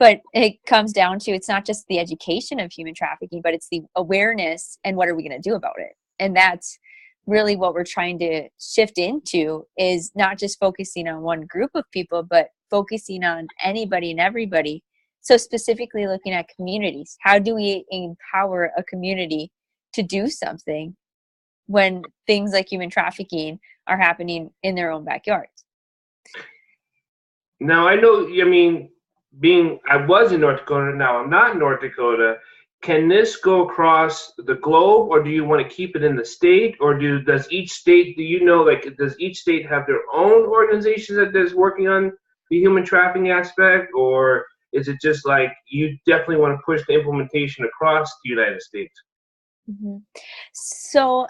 But it comes down to, it's not just the education of human trafficking, but it's the awareness and what are we going to do about it. And that's really what we're trying to shift into, is not just focusing on one group of people, but focusing on anybody and everybody. So specifically looking at communities, how do we empower a community to do something when things like human trafficking are happening in their own backyards? Now, I know, I mean, I was in North Dakota, now I'm not in North Dakota. Can this go across the globe, or do you want to keep it in the state, or does each state, does each state have their own organization that is working on the human trafficking aspect, or is it just like you definitely want to push the implementation across the United States? Mm-hmm. So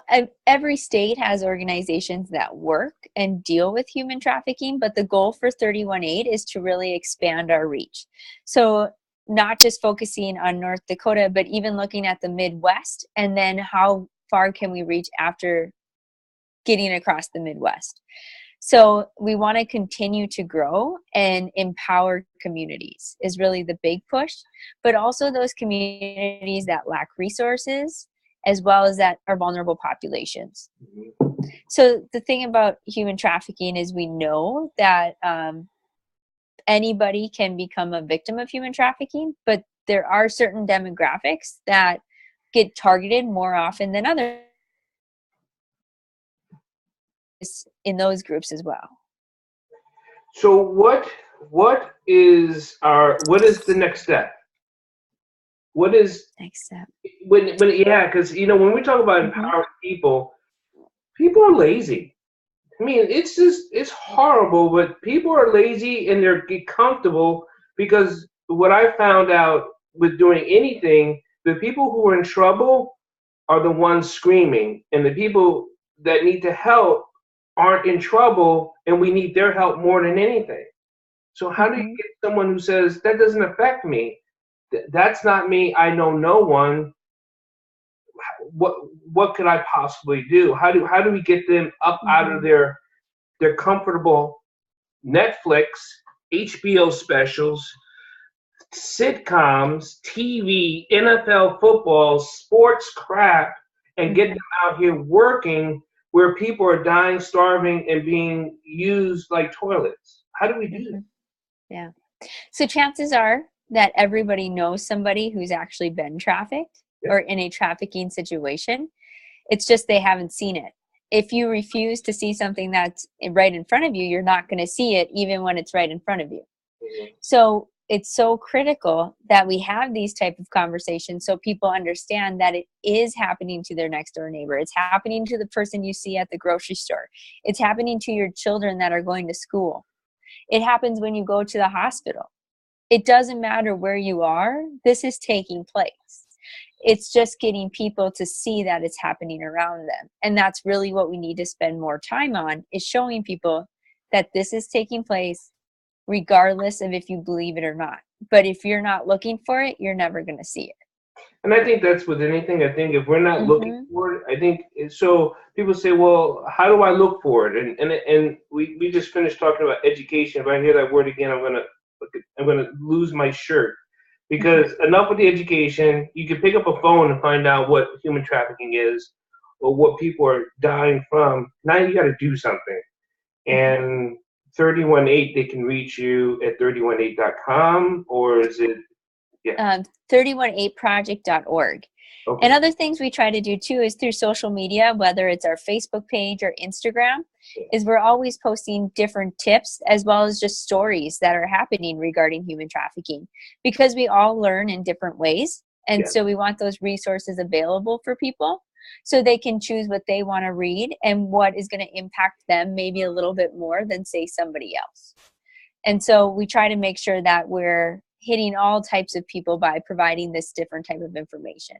every state has organizations that work and deal with human trafficking, but the goal for 31.8 is to really expand our reach. So not just focusing on North Dakota, but even looking at the Midwest, and then how far can we reach after getting across the Midwest. So we want to continue to grow and empower communities is really the big push, but also those communities that lack resources, as well as that are vulnerable populations. So the thing about human trafficking is we know that anybody can become a victim of human trafficking, but there are certain demographics that get targeted more often than others in those groups as well. So what is the next step? What is next step? Because when we talk about empowering people are lazy. I mean, it's horrible, but people are lazy and get comfortable, because what I found out with doing anything, the people who are in trouble are the ones screaming, and the people that need to help aren't in trouble, and we need their help more than anything. So how do you get someone who says, that doesn't affect me? That's not me. I know no one. What could I possibly do? How do we get them up out of their comfortable Netflix, HBO specials, sitcoms, TV, NFL football, sports crap, and get them out here working where people are dying, starving, and being used like toilets? How do we do that? Yeah. So chances are that everybody knows somebody who's actually been trafficked or in a trafficking situation. It's just they haven't seen it. If you refuse to see something that's right in front of you, you're not going to see it even when it's right in front of you. So it's so critical that we have these type of conversations so people understand that it is happening to their next door neighbor. It's happening to the person you see at the grocery store. It's happening to your children that are going to school. It happens when you go to the hospital. It doesn't matter where you are. This is taking place. It's just getting people to see that it's happening around them. And that's really what we need to spend more time on, is showing people that this is taking place regardless of if you believe it or not. But if you're not looking for it, you're never going to see it. And I think that's with anything. I think if we're not looking for it, I think so. People say, well, how do I look for it? And we just finished talking about education. If I hear that word again, I'm gonna lose my shirt, because enough with the education. You can pick up a phone and find out what human trafficking is or what people are dying from. Now you got to do something. And 31.8, they can reach you at 31.8.com, or is it? 31.8project.org. Okay. And other things we try to do too is through social media, whether it's our Facebook page or Instagram, is we're always posting different tips as well as just stories that are happening regarding human trafficking, because we all learn in different ways. And so we want those resources available for people so they can choose what they want to read and what is going to impact them maybe a little bit more than, say, somebody else. And so we try to make sure that we're hitting all types of people by providing this different type of information.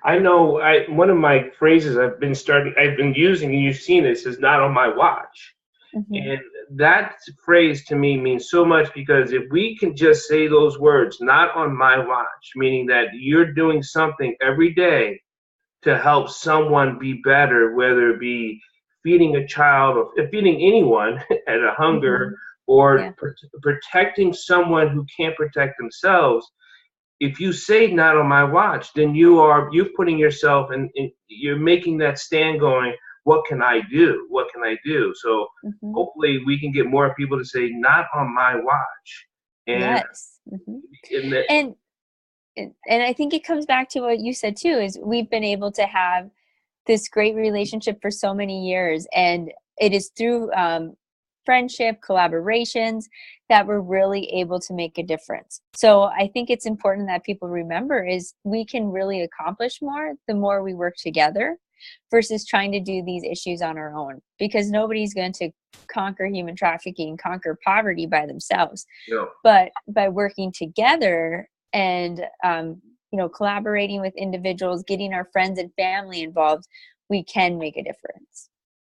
I know one of my phrases I've been using, and you've seen this, is not on my watch. And that phrase to me means so much, because if we can just say those words, not on my watch, meaning that you're doing something every day to help someone be better, whether it be feeding a child or feeding anyone at a hunger, or protecting someone who can't protect themselves. If you say not on my watch, then you're putting yourself in, you're making that stand going, what can I do? What can I do? So hopefully we can get more people to say not on my watch. And yes. And I think it comes back to what you said too, is we've been able to have this great relationship for so many years, and it is through friendship, collaborations, that we're really able to make a difference. So I think it's important that people remember is we can really accomplish more the more we work together versus trying to do these issues on our own, because nobody's going to conquer human trafficking, conquer poverty by themselves. No. But by working together and collaborating with individuals, getting our friends and family involved, we can make a difference.